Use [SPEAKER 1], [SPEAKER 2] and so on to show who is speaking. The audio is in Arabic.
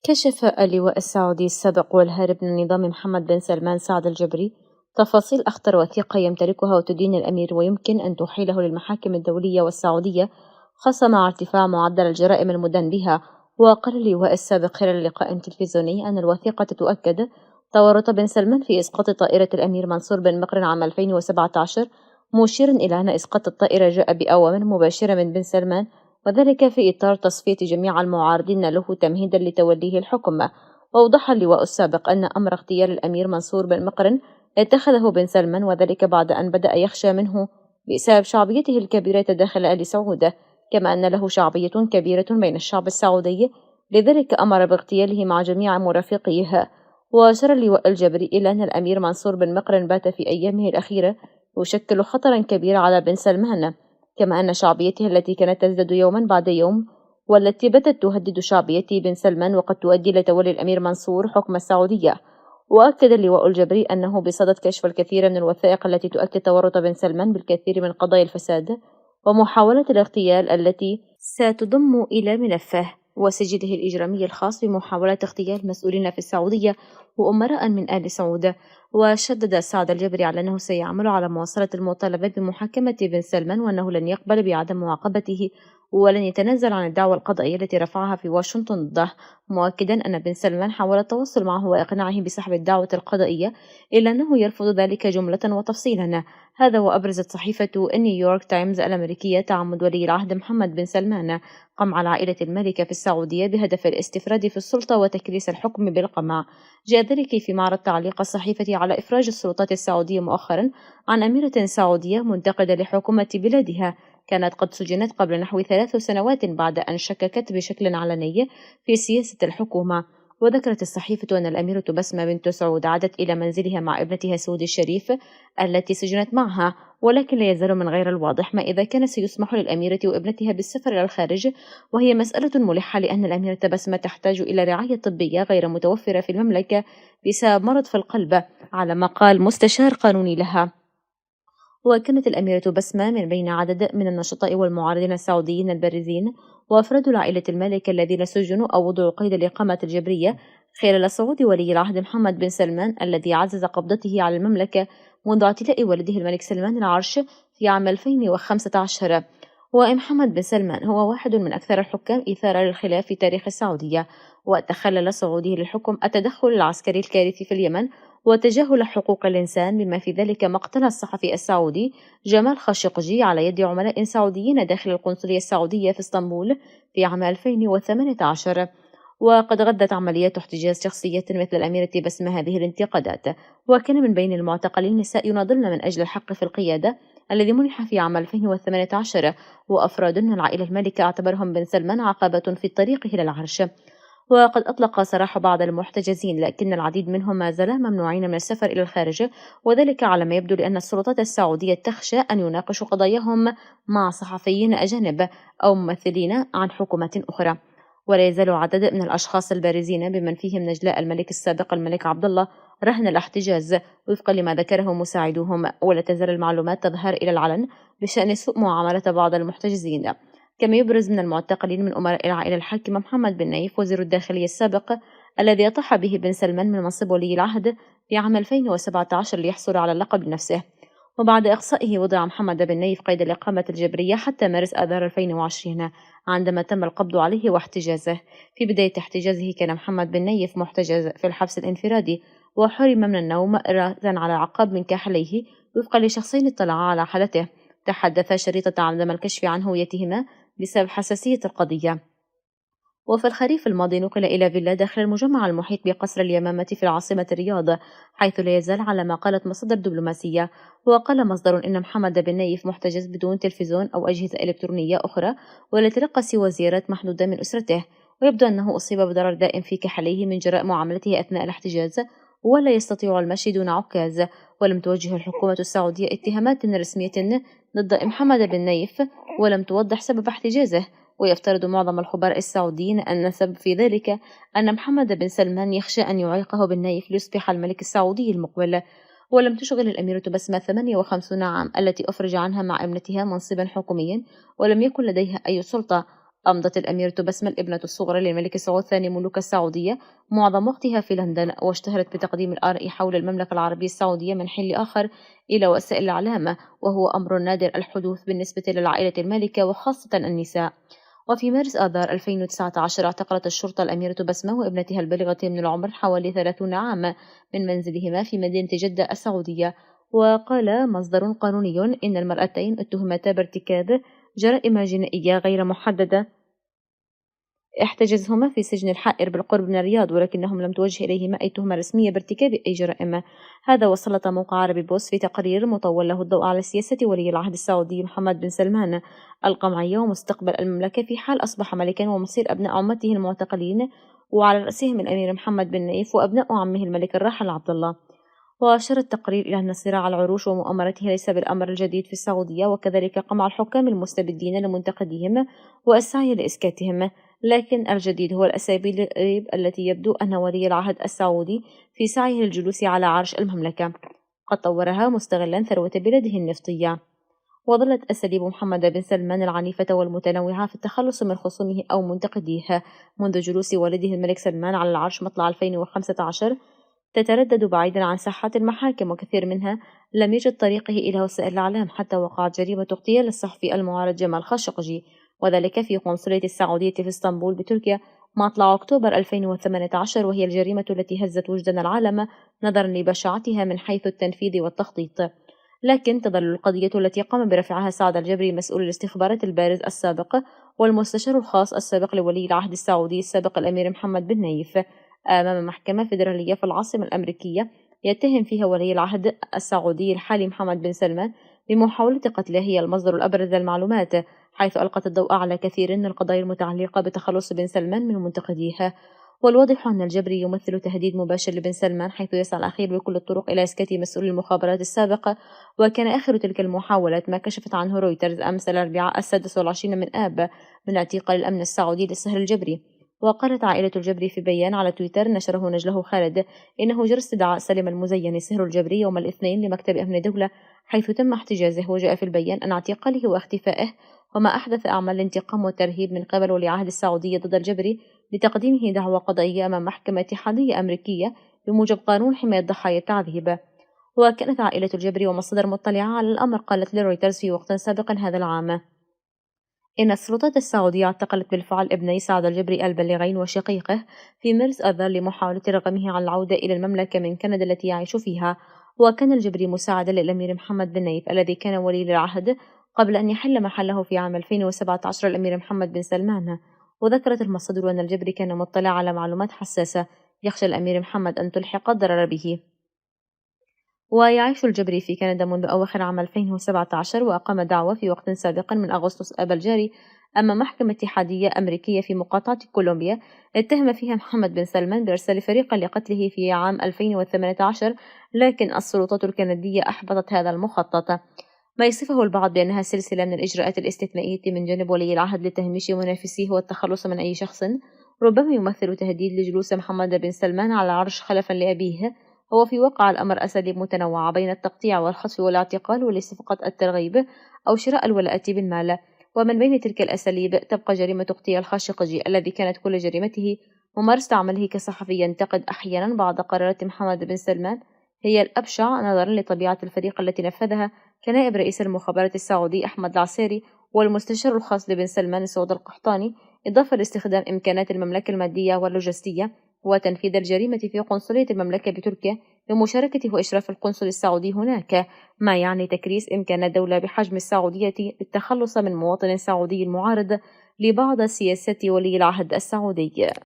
[SPEAKER 1] كشف اللواء السعودي السابق والهارب من النظام محمد بن سلمان سعد الجبري تفاصيل أخطر وثيقة يمتلكها وتدين الأمير ويمكن أن تحيله للمحاكم الدولية والسعودية، خاصة مع ارتفاع معدل الجرائم المدان بها. وقال اللواء السابق خلال لقاء تلفزيوني أن الوثيقة تؤكد تورط بن سلمان في إسقاط طائرة الأمير منصور بن مقرن عام 2017، مشيرا إلى أن إسقاط الطائرة جاء بأوامر مباشرة من بن سلمان، وذلك في إطار تصفية جميع المعارضين له تمهيدا لتوليه الحكم. وأوضح اللواء السابق أن أمر اغتيال الأمير منصور بن مقرن اتخذه بن سلمان، وذلك بعد أن بدأ يخشى منه بسبب شعبيته الكبيرة داخل آل سعود، كما أن له شعبية كبيرة بين الشعب السعودي، لذلك أمر باغتياله مع جميع مرافقيه. وأشار اللواء الجبري إلى أن الأمير منصور بن مقرن بات في أيامه الأخيرة يشكل خطرا كبيرا على بن سلمان، كما أن شعبيته التي كانت تزداد يوما بعد يوم والتي بدت تهدد شعبية بن سلمان وقد تؤدي لتولي الأمير منصور حكم السعودية. وأكد اللواء الجبري أنه بصدد كشف الكثير من الوثائق التي تؤكد تورط بن سلمان بالكثير من قضايا الفساد ومحاولة الاغتيال التي ستضم إلى ملفه وسجله الإجرامي الخاص بمحاولة اغتيال مسؤولين في السعودية وأمراء من آل سعود. وشدد سعد الجبري على أنه سيعمل على مواصلة المطالبات بمحاكمة بن سلمان، وأنه لن يقبل بعدم معاقبته ولن يتنازل عن الدعوى القضائية التي رفعها في واشنطن ضده، مؤكدا أن بن سلمان حاول التواصل معه وإقناعه بسحب الدعوة القضائية، إلا أنه يرفض ذلك جملة وتفصيلا. هذا وأبرزت صحيفة نيويورك تايمز الأمريكية تعمد ولي العهد محمد بن سلمان قمع العائلة المالكة في السعودية بهدف الاستفراد في السلطة وتكريس الحكم بالقمع. جاء ذلك في معرض تعليق الصحيفة على إفراج السلطات السعودية مؤخرا عن أميرة سعودية منتقدة لحكومة بلادها كانت قد سجنت قبل نحو 3 سنوات بعد أن شككت بشكل علني في سياسة الحكومة. وذكرت الصحيفة أن الأميرة بسمة بنت سعود عادت إلى منزلها مع ابنتها سعود الشريف التي سجنت معها، ولكن لا يزال من غير الواضح ما إذا كان سيسمح للأميرة وابنتها بالسفر إلى الخارج، وهي مسألة ملحة لأن الأميرة بسمة تحتاج إلى رعاية طبية غير متوفرة في المملكة بسبب مرض في القلب، على ما قال مستشار قانوني لها. وكانت الأميرة بسمة من بين عدد من النشطاء والمعارضين السعوديين البارزين وأفراد العائلة المالكة الذين سجنوا أو وضعوا قيد الإقامة الجبرية خلال صعود ولي العهد محمد بن سلمان الذي عزز قبضته على المملكة منذ اعتلاء والده الملك سلمان العرش في عام 2015. ومحمد بن سلمان هو واحد من أكثر الحكام إثارة للخلاف في تاريخ السعودية، وتخلل صعوده للحكم التدخل العسكري الكارثي في اليمن وتجاهل حقوق الإنسان، بما في ذلك مقتل الصحفي السعودي جمال خاشقجي على يد عملاء سعوديين داخل القنصلية السعودية في اسطنبول في عام 2018. وقد غدت عمليات احتجاز شخصية مثل الأميرة بسمة هذه الانتقادات، وكان من بين المعتقلين نساء يناضلن من أجل الحق في القيادة الذي منح في عام 2018، وأفراد من العائلة المالكة اعتبرهم بن سلمان عقبة في طريقه إلى العرش. وقد أطلق سراح بعض المحتجزين، لكن العديد منهم ما زال ممنوعين من السفر إلى الخارج، وذلك على ما يبدو لأن السلطات السعودية تخشى أن يناقشوا قضاياهم مع صحفيين أجانب أو ممثلين عن حكومات أخرى. ولا يزال عدد من الأشخاص البارزين بمن فيهم نجلاء الملك السابق الملك عبد الله رهن الاحتجاز وفقا لما ذكره مساعدوهم، ولا تزال المعلومات تظهر إلى العلن بشأن سوء معاملة بعض المحتجزين. كما يبرز من المعتقلين من أمراء العائلة الحاكمة محمد بن نايف وزير الداخلية السابق الذي أطاح به بن سلمان من منصب ولي العهد في عام 2017 ليحصل على اللقب لنفسه. وبعد إقصائه وضع محمد بن نايف قيد الإقامة الجبرية حتى مارس آذار 2020 عندما تم القبض عليه واحتجازه. في بداية احتجازه كان محمد بن نايف محتجز في الحبس الانفرادي وحرم من النوم رأسا على عقاب من كاحليه وفقا لشخصين اطلعا على حالته تحدث شريطة عدم الكشف عن هويتهما بسبب حساسية القضية. وفي الخريف الماضي نقل إلى فيلا داخل المجمع المحيط بقصر اليمامة في العاصمة الرياض، حيث لا يزال على ما قالت مصادر دبلوماسية. وقال مصدر إن محمد بن نايف محتجز بدون تلفزيون أو أجهزة إلكترونية أخرى ولا يتلقى سوى زيارات محدودة من أسرته، ويبدو أنه أصيب بضرر دائم في كحليه من جراء معاملته أثناء الاحتجاز ولا يستطيع المشي دون عكاز. ولم توجه الحكومة السعودية اتهامات رسمية ضد محمد بن نايف ولم توضح سبب احتجازه. ويفترض معظم الخبراء السعوديين أن السبب في ذلك أن محمد بن سلمان يخشى أن يعيقه بالنايف ليصبح الملك السعودي المقبل. ولم تشغل الأميرة بسمة 58 عام التي أفرج عنها مع ابنتها منصبا حكوميا، ولم يكن لديها أي سلطة أمضت الأميرة بسمة الابنة الصغرى للملك سعود ثاني ملوك السعودية معظم وقتها في لندن، واشتهرت بتقديم الآراء حول المملكة العربية السعودية من حين لآخر إلى وسائل الإعلام، وهو أمر نادر الحدوث بالنسبة للعائلة المالكة وخاصة النساء. وفي مارس آذار 2019 اعتقلت الشرطة الأميرة بسمة وابنتها البالغة من العمر حوالي 30 عاما من منزلهما في مدينة جدة السعودية. وقال مصدر قانوني إن المرأتين اتهمتا بارتكاب جرائم جنائية غير محددة احتجزهما في سجن الحائر بالقرب من الرياض، ولكنهم لم توجه إليهما أي تهمة رسمية بارتكاب أي جرائم. هذا وسلط موقع عربي بوست في تقرير مطول له الضوء على سياسة ولي العهد السعودي محمد بن سلمان القمعية ومستقبل المملكة في حال أصبح ملكا ومصير أبناء عمته المعتقلين، وعلى رأسهم الأمير محمد بن نايف وأبناء عمه الملك الراحل عبد الله. وأشار التقرير إلى أن صراع العروش ومؤامرته ليس بالأمر الجديد في السعودية، وكذلك قمع الحكام المستبدين لمنتقديهم والسعي لإسكاتهم، لكن الجديد هو الأساليب التي يبدو أن ولي العهد السعودي في سعيه للجلوس على عرش المملكة قد طورها مستغلا ثروة بلده النفطية. وظلت أساليب محمد بن سلمان العنيفة والمتنوعة في التخلص من خصومه أو منتقديه منذ جلوس والده الملك سلمان على العرش مطلع 2015 تتردد بعيدا عن ساحات المحاكم، وكثير منها لم يجد طريقه إلى وسائل الإعلام، حتى وقعت جريمة اغتيال الصحفي المعارض جمال خاشقجي، وذلك في قنصلية السعودية في اسطنبول بتركيا مطلع أكتوبر 2018، وهي الجريمة التي هزت وجدان العالم نظرا لبشاعتها من حيث التنفيذ والتخطيط. لكن تظل القضية التي قام برفعها سعد الجبري مسؤول الاستخبارات البارز السابق والمستشار الخاص السابق لولي العهد السعودي السابق الأمير محمد بن نايف أمام محكمة فيدرالية في العاصمة الأمريكية يتهم فيها ولي العهد السعودي الحالي محمد بن سلمان بمحاولة قتله. هي المصدر الأبرز للمعلومات، حيث ألقت الضوء على كثير من القضايا المتعلقة بتخلص بن سلمان من منتقديه. والواضح أن الجبري يمثل تهديد مباشر لبن سلمان، حيث يسعى الأخير بكل الطرق إلى إسكات مسؤول المخابرات السابق، وكان آخر تلك المحاولات ما كشفت عنه رويترز أمس الأربعاء 26 من آب من اعتقال الأمن السعودي للسهر الجبري. وقالت عائلة الجبري في بيان على تويتر نشره نجله خالد إنه جرى استدعاء سلم المزين سهر الجبري يوم الاثنين لمكتب أمن الدولة حيث تم احتجازه، وجاء في البيان أن اعتقاله واختفائه وما أحدث أعمال الانتقام والترهيب من قبل ولي عهد السعودية ضد الجبري لتقديمه دعوى قضائية أمام محكمة اتحادية أمريكية بموجب قانون حماية ضحايا التعذيب. وكانت عائلة الجبري ومصادر مطلعة على الأمر قالت لرويترز في وقت سابق هذا العام إن السلطات السعودية اعتقلت بالفعل ابني سعد الجبري البالغين وشقيقه في مارس آذار لمحاولة رغمه عن العودة إلى المملكة من كندا التي يعيش فيها. وكان الجبري مساعدا للأمير محمد بن نايف الذي كان ولي العهد قبل أن يحل محله في عام 2017 الأمير محمد بن سلمان. وذكرت المصادر أن الجبري كان مطلع على معلومات حساسة يخشى الأمير محمد أن تلحق الضرر به. ويعيش الجبري في كندا منذ أواخر عام 2017، وأقام دعوى في وقت سابق من أغسطس آب الجاري أمام محكمة اتحادية أمريكية في مقاطعة كولومبيا اتهم فيها محمد بن سلمان بإرسال فريقا لقتله في عام 2018، لكن السلطات الكندية أحبطت هذا المخطط، ما يصفه البعض بأنها سلسلة من الإجراءات الاستثنائية من جانب ولي العهد لتهميش منافسيه والتخلص من أي شخص ربما يمثل تهديد لجلوس محمد بن سلمان على العرش خلفا لأبيه. هو في واقع الأمر أساليب متنوعة بين التقطيع والخطف والاعتقال والاستفقاد الترغيب أو شراء الولاءات بالمال، ومن بين تلك الأساليب تبقى جريمة اغتيال خاشقجي الذي كانت كل جريمته ممارسة عمله كصحفي ينتقد أحيانا بعض قرارات محمد بن سلمان هي الأبشع نظرا لطبيعة الفريق التي نفذها كنائب رئيس المخابرات السعودي أحمد العسيري والمستشار الخاص لبن سلمان سعود القحطاني، إضافة لاستخدام إمكانات المملكة المادية واللوجستية وتنفيذ الجريمة في قنصلية المملكة بتركيا بمشاركة وإشراف القنصل السعودي هناك، ما يعني تكريس إمكانات دولة بحجم السعودية للتخلص من مواطن سعودي معارض لبعض سياسات ولي العهد السعودي.